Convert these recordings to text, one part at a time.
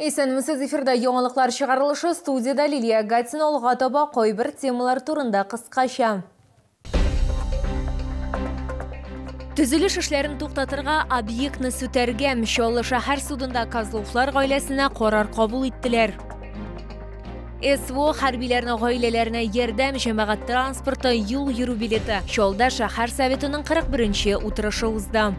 Есенімсіз эфирда яңалыклар чыгарылышы, студияда Лилия Гатина олға таба койбір темалар турында кыскача. Түзіліш эшләрен туктатырга объектны сүтәргә Мишоллы шәһәр судында Козловлар гаиләсенә карар кабул иттеләр. СВО хәрбиләрнең гаиләләренә ярдәм җәмәгать транспорты юл йөрү билеты. Шолда шәһәр советының 41-нче утырышы узды.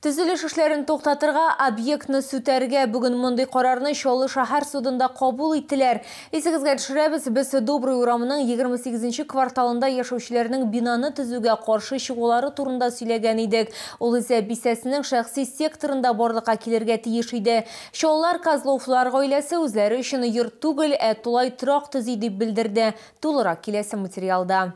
Түзіліш эшләрен туктатырга объектны сүтәргә бүген мондый карарны Шоллы шәһәр судында кабул иттеләр. Исегезгә төшерәбез, без Добрый урамының 28-нче кварталында яшәүчеләрнең бинаны төзүгә каршы чыгулары турында сөйләгән идек. Ул исә бисәсенең шәхси секторында барлыкка килергә тиеш иде. Шоллар Козловлар гаиләсе үзләре өчен йорт түгел, тулай торак төзи дип белдерде. Тулырак киләсе материалда.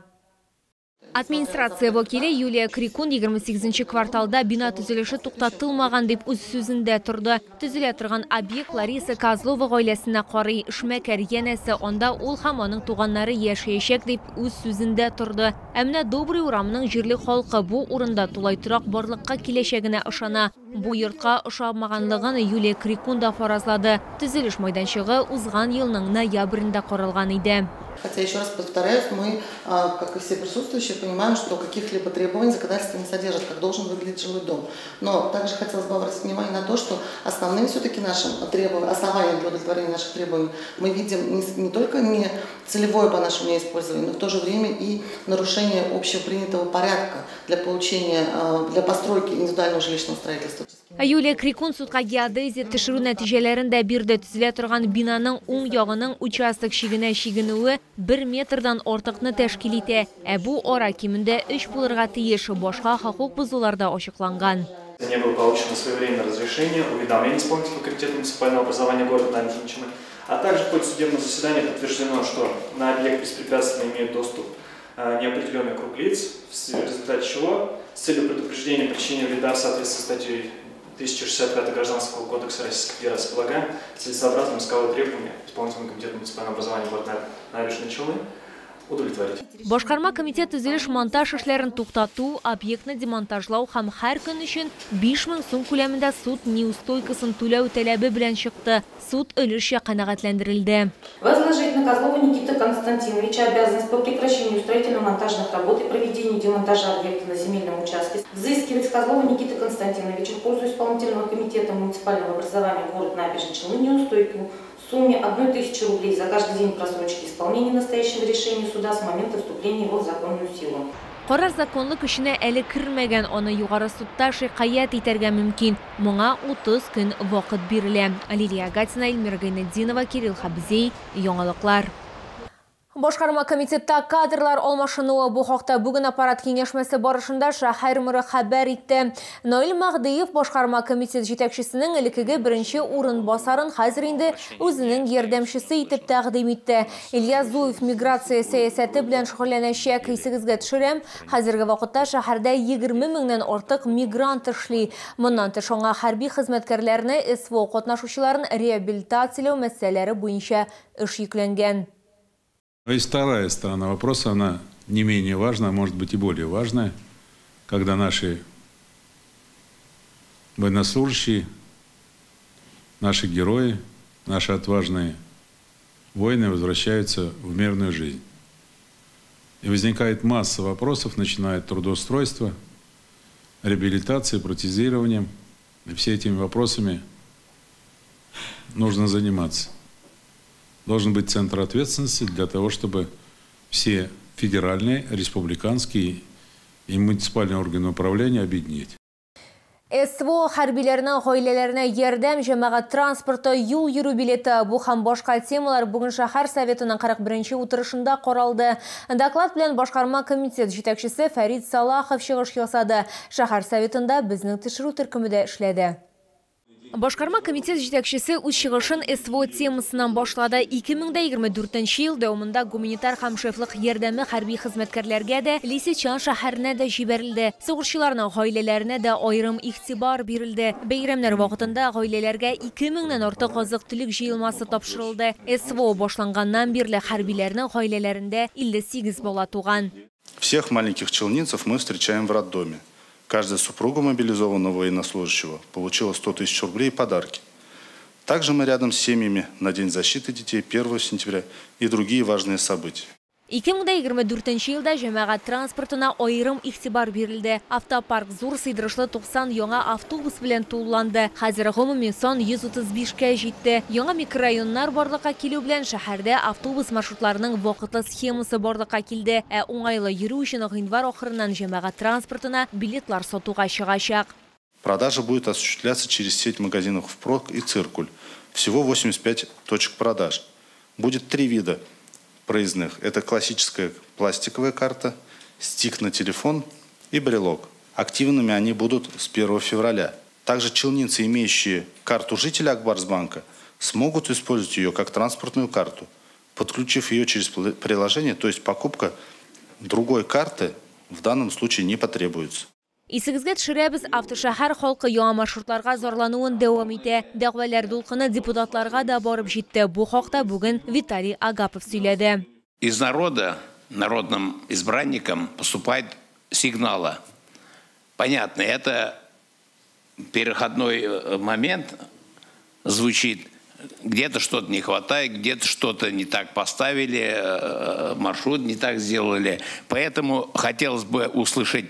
Администрация вәкиле Юлия Крикун 28-нче кварталда бина төзелеше туктатылмаган дип үз сүзендә торды. Төзелә торган объект Лариса Козлова гаиләсенә карый. Эшмәкәр янәсе анда ул һәм аның туганнары яшәячәк дип үз сүзендә торды. Әмма Добрый урамының җирле халкы бу урында тулай торак барлыкка киләчәгенә ышана. Бу йортка ошамаганлыгын Юлия Крикун да фаразлады. Төзелеш майданчыгы узган елның ноябрендә каралган иде. Хотя, еще раз повторяюсь, мы, как и все присутствующие, понимаем, что каких-либо требований законодательство не содержит, как должен выглядеть жилой дом. Но также хотелось бы обратить внимание на то, что основным все-таки нашим основанием для удовлетворения наших требований мы видим не только не целевое по нашему неиспользованию, но в то же время и нарушение общепринятого порядка для постройки индивидуального жилищного строительства. Юлия Крикун судка геодезия төшерү нәтиҗәләрендә бирде. Төзелә торган бинаның уң ягының участок шигенә шигенүе 1 метрдан артыкны тәшкил итә. Бу ара кимендә 3 булырга тиеш, башка хокук бузуларда ачыкланган. Не было получено своевременное разрешение, уведомление исполнительного комитета муниципального образования города Набережные, а также в ходе судебного заседания подтверждено, что на объект беспрепятственно имеет доступ неопределенный круг лиц, в результате чего с целью предупреждения причинения вреда в соответствии с статьей 1065 Гражданского кодекса Российской Федерации полагаем целесообразным исковое требование исполнительного комитета муниципального образования города Набережные Челны удовлетворить. Башкарма комитет төзелеш монтаж эшләрен туктату, объектны демонтажлау һәм һәр көн өчен 5000 сум күләмендә суд неустойкасын түләү таләбе белән чыкты. Суд өлеше канәгатьләндерелде. Возложить на Козлова Никита Константиновича обязанность по прекращению строительно-монтажных работ и проведению демонтажа объекта на земельном участке. Взыскивать с Козлова Никиты Константиновича в пользу исполнительного комитета муниципального образования города Набережные Челны неустойку в сумме 1000 рублей за каждый день просрочки исполнения настоящего решения суда с момента вступления его в законную силу. Карар законлы көченә әле кирмәгән, аны югары судта шикаят итәргә мөмкин. Моңа 30 көн вакыт бирелә. Лилия Гатина, Эльмира Гайнетдинова, Кирилл Хабзей, яңалыклар. Башкарма комитетта кадрлар алмашынуы бу хакта бүген аппарат киңәшмәсе барышында шәһәр мэры хәбәр итте. Наил Мәгъдиев башкарма комитет җитәкчесенең элекеге беренче урынбасарын хәзер инде үзенең ярдәмчесе итеп тәкъдим итте. Илья Зуев миграция сәясәте белән шөгыльләнәчәк. Исегезгә төшерәм, хәзерге вакытта шәһәрдә 20 меңнән артык мигрант эшли. Моннан тыш аңа хәрби хезмәткәрләрне СВО катнашучыларын реабилитацияләү мәсьәләләре буенча эш йөкләнгән. И вторая сторона вопроса, она не менее важна, может быть и более важная, когда наши военнослужащие, наши герои, наши отважные воины возвращаются в мирную жизнь. И возникает масса вопросов, начиная от трудоустройства, реабилитации, протезированием. И все этими вопросами нужно заниматься. Должен быть центр ответственности для того, чтобы все федеральные, республиканские и муниципальные органы управления объединить. СВО хәрбиләренең гаиләләренә ярдәм җәмәгать транспорты юл йөрү билеты бу һәм башка темалар бүген шәһәр советының 41-нче утырышында каралды. Доклад белән башкарма комитет җитәкчесе Фәрит Салахов чыгыш ясады. Шәһәр советында безнең төшерү төркемендә эшләде. Башкарма комитет җитәкчесе үз чыгышын СВО темасыннан башлады. 2024 ел дәвамында гуманитар һәм шефлык ярдәме хәрби хезмәткәрләргә дә Лисичан шәһәренә дә җибәрелде. Сугышчыларның гаиләләренә дә аерым игътибар бирелде. Бәйрәмнәр вакытында гаиләләргә 2000ннән артык азык-төлек җыелмасы тапшырылды. СВО башланганнан бирле хәрбиләрнең гаиләләрендә 58 бала туган. Всех маленьких челнинцев мы встречаем в роддоме. Каждая супруга мобилизованного военнослужащего получила 100 тысяч рублей и подарки. Также мы рядом с семьями на День защиты детей 1 сентября и другие важные события. 2024 жылда жамағат транспортына айрым ихтибар берілді. Автопарк зор сыйдырышлы 90 яңа автобус белән тулланды. Хәзер гомуми сан 135-кә җитте. Яңа микрорайоннар барлыкка килү белән шәһәрдә автобус маршрутларының вакытлы схемасы барлыкка килде. Уңайлы йөрү өчен гыйнвар ахырыннан жамағат транспортына билетлар сатуга чыгачак. Продажа будет осуществляться через сеть магазинов «Впрок» и «Циркуль». Всего 85 точек продаж. Будет 3 вида проездных. Это классическая пластиковая карта, стик на телефон и брелок. Активными они будут с 1 февраля. Также челнинцы, имеющие карту жителя Акбарсбанка, смогут использовать ее как транспортную карту, подключив ее через приложение, то есть покупка другой карты в данном случае не потребуется. Исегезгә төшерәбез, автошәһәр халкы яңа маршрутларга зарлануын дәвам итә. Дәгъвалар дулкыны депутатларга да барып җитте. Бу хакта бүген Виталий Агапов сөйләде. Из народа, народным избранникам поступает сигналы. Понятно, это переходной момент звучит. Где-то что-то не хватает, где-то что-то не так поставили, маршрут не так сделали. Поэтому хотелось бы услышать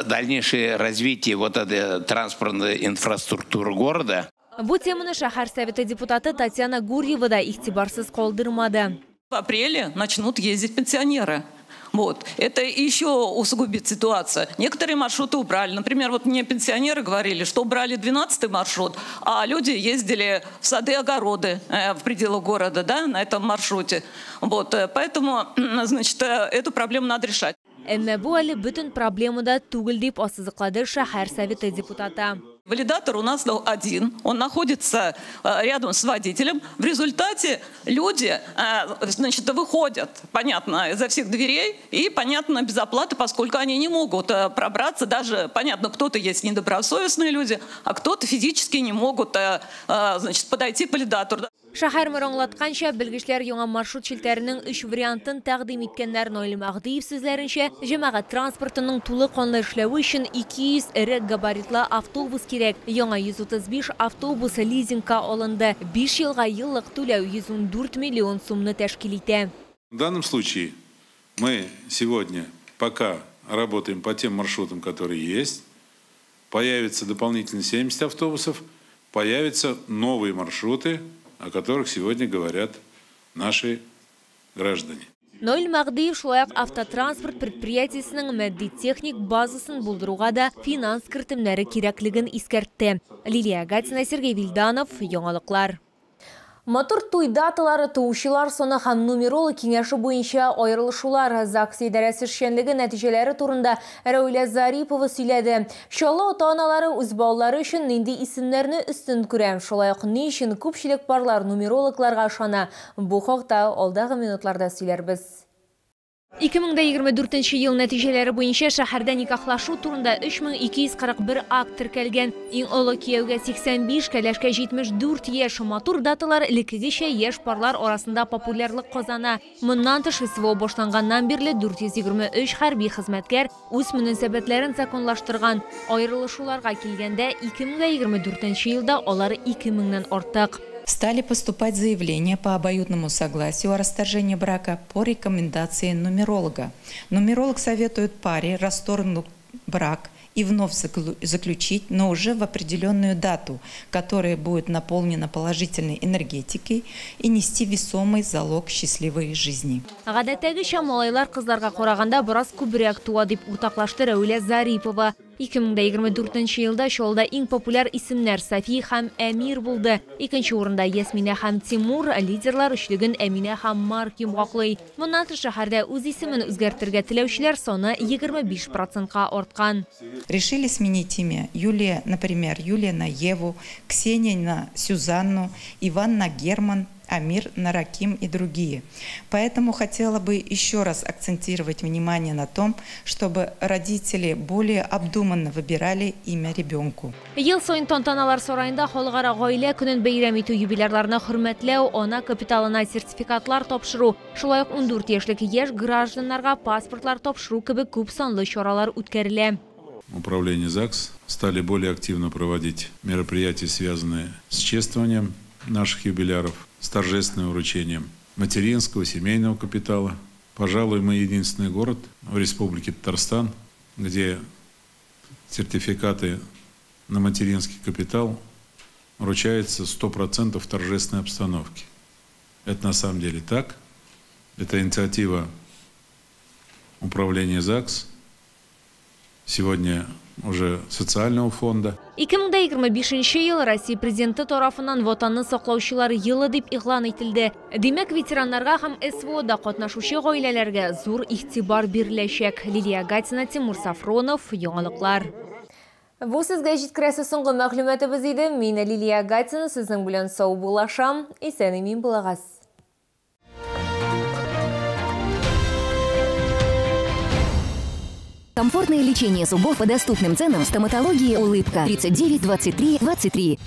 дальнейшее развитие этой транспортной инфраструктуры города. Бу теманы шәһәр советы депутаты Татьяна Гурьева да игътибарсыз калдырмады. В апреле начнут ездить пенсионеры. Это еще усугубит ситуацию. Некоторые маршруты убрали. Например, мне пенсионеры говорили, что убрали 12-й маршрут, а люди ездили в сады, огороды в пределах города, на этом маршруте. Поэтому, эту проблему надо решать. Әмма бу әле бөтен проблема да түгел дип ассызыклады шәһәр советы депутаты. Валидатор у нас один, он находится рядом с водителем. В результате люди, выходят, понятно, изо всех дверей и, понятно, без оплаты, поскольку они не могут пробраться. Даже, понятно, кто-то есть недобросовестные люди, а кто-то физически не могут, подойти к валидатору. Шәһәр мөраңлатканча, белгечләр яңа маршрут шелтәренең 3 вариантын тәкъдим иткәннәр. Наил Мәгъдиев сүзләренчә, җәмәгать транспортының тулы канлы эшләве өчен 200 ире габаритлы автобус кирәк. Яңа 135 автобус лизингка алынды. 5 елга еллык түләү 114 миллион сумны тәшкил итә. В данном случае мы сегодня пока работаем по тем маршрутам, которые есть. Появится дополнительно 70 автобусов, появятся новые маршруты, о которых сегодня говорят наши граждане. Наил Мәгъдиев шулай автотранспорт предприятиесенең матди техник базасын булдыруга да финанс кертемнәре кирәклеген искәртте. Лилия Гатина, Сергей Вильданов, яңалыклар. Мотор туй даталары туучылар саны һәм нумеролог киңәше буенча аерылышулар ЗАГС идарәсе эшчәнлеге нәтиҗәләре турында Рәүлә Зарипова сөйләде. Шулай ата-аналары үз балалары өчен нинди исемнәрне өстен күрә, шулай ук ни өчен күпчелек парлар нумерологларга ышана. Бу хакта алдагы минутларда сөйләрбез. 2024 ел нәтиҗәләре буенча шәһәрдә никахлашу турында 3241 акт теркәлгән. Иң олы кияүгә 85, кәләшкә 74 яшь, матур даталар элеккегечә яшь парлар арасында популярлык казана. Моннан тыш СВО башланганнан бирле 423 хәрби хезмәткәр үз мөнәсәбәтләрен законлаштырган. Аерылышуларга килгәндә 2024 елда алар 2000-нән артык. Стали поступать заявления по обоюдному согласию о расторжении брака по рекомендации нумеролога. Нумеролог советует паре расторгнуть брак и вновь заключить, но уже в определенную дату, которая будет наполнена положительной энергетикой и нести весомый залог счастливой жизни. Гадәттәгечә малайлар кызларга караганда бераз күбрәк туа дип уртаклашты Рәүлә Зарипова. 2024 елда шулда иң популяр исемнәр Софи һәм Әмир булды. Икенче урында Ясмина һәм Тимур, лидерлар өчлеген Әминә һәм Марк йомгаклый. Моннан тыш шәһәрдә үз исемен үзгәртергә теләүчеләр саны 25%-ка арткан. Решили сменить имя. Юлия, например, Юлия на Еву, Ксения на Сюзанну, Иван на Герман, Амир на Раким и другие. Поэтому хотела бы еще раз акцентировать внимание на том, чтобы родители более обдуманно выбирали имя ребенку. Ел сайын тантаналар сарайында халыкара гаилә көнен бәйрәм итү юбилярларны хөрмәтләү, ана капиталына сертификатлар тапшыру, шулай ук 14 яшьлек яшь гражданнарга паспортлар тапшыру кебек күп санлы чаралар үткәрелә. управления ЗАГС стали более активно проводить мероприятия, связанные с чествованием наших юбиляров, с торжественным вручением материнского, семейного капитала. Пожалуй, мы единственный город в Республике Татарстан, где сертификаты на материнский капитал вручаются 100% в торжественной обстановке. Это на самом деле так. Это инициатива управления ЗАГС, сегодня уже социального фонда. 2025 ел Россия президенті тарафынан ватанны саклаучылар елы дип игълан ителде. Демәк, ветераннарга һәм СВОда катнашучы гаиләләргә зур игътибар биреләчәк. Лилия Гатина, Тимур Сафронов, яңалыклар. Бу сезгә җиткерәсе соңгы мәгълүматыбыз иде. Мин Лилия Гатина, сезнең белән сау булашам. Исән-имин булыгыз. Комфортное лечение зубов по доступным ценам в стоматологии «Улыбка». 39 23 23.